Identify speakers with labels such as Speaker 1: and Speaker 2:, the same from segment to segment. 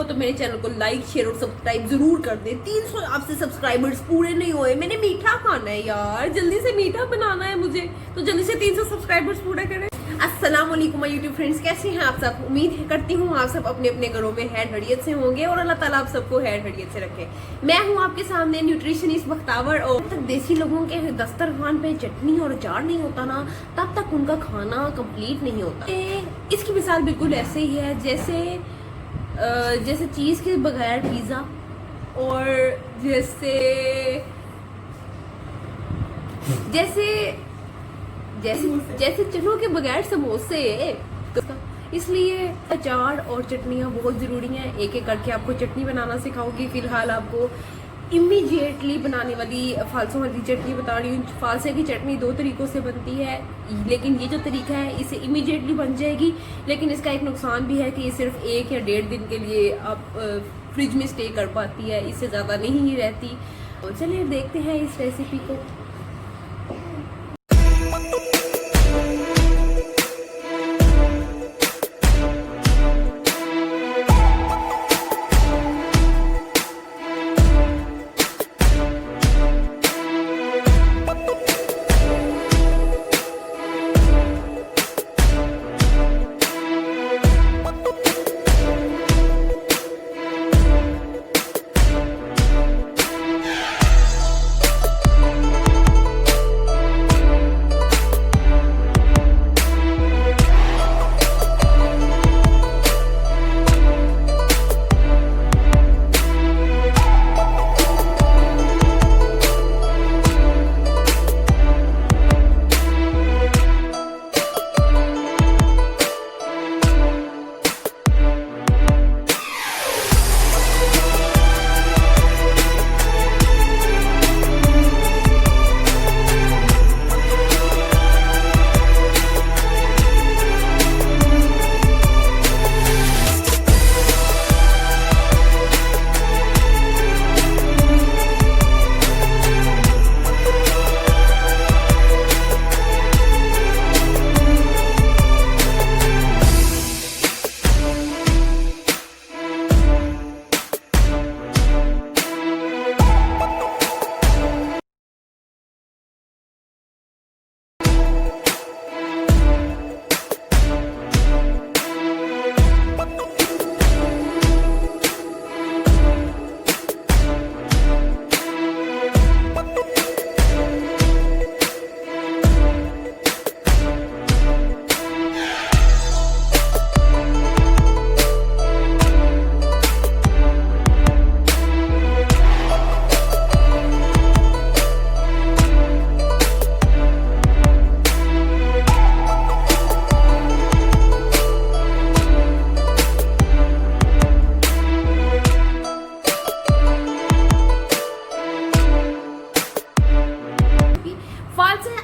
Speaker 1: तो मेरे चैनल को लाइक शेयर और सब्सक्राइब जरूर कर दे। 300 आपसे सब्सक्राइबर्स पूरे नहीं हुए, मैंने मीठा खाना है यार, जल्दी से मीठा बनाना है मुझे, तो जल्दी से 300 सब्सक्राइबर्स पूरे करें। अस्सलाम वालेकुम माय यूट्यूब फ्रेंड्स, कैसे हैं आप सब? उम्मीद करती हूँ आप सब अपने अपने घरों में हैड हड़ियत से होंगे और अल्लाह ताला आप सबको हैड हड़ियत से रखे। मैं हूँ आपके सामने न्यूट्रिशनिस्ट बख्तावर। और तक देसी लोगों के दस्तरखान पे चटनी और अचार नहीं होता ना, तब तक उनका खाना कंप्लीट नहीं होता। इसकी मिसाल बिल्कुल ऐसे ही है जैसे चीज़ के बगैर पिज़्ज़ा, और जैसे चनों के बगैर समोसे। तो इसलिए अचार और चटनियाँ बहुत ज़रूरी हैं। एक एक करके आपको चटनी बनाना सिखाऊंगी। फिलहाल आपको इमीडिएटली बनाने वाली फालसों वाली चटनी बता रही हूँ। फालसे की चटनी 2 तरीक़ों से बनती है, लेकिन ये जो तरीका है इससे इमीडिएटली बन जाएगी, लेकिन इसका एक नुकसान भी है कि ये सिर्फ 1 या 1.5 दिन के लिए आप फ्रिज में स्टे कर पाती है, इससे ज़्यादा नहीं रहती। तो चलिए देखते हैं इस रेसिपी को।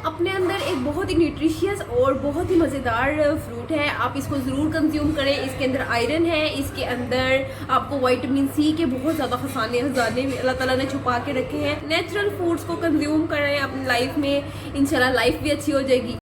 Speaker 1: अपने अंदर एक बहुत ही न्यूट्रिशियस और बहुत ही मज़ेदार फ्रूट है। आप इसको ज़रूर कंज्यूम करें। इसके अंदर आयरन है, इसके अंदर आपको विटामिन सी के बहुत ज़्यादा खजाने अल्लाह ताला ने छुपा के रखे हैं। नेचुरल फूड्स को कंज्यूम करें अपनी लाइफ में, इंशाल्लाह लाइफ भी अच्छी हो जाएगी।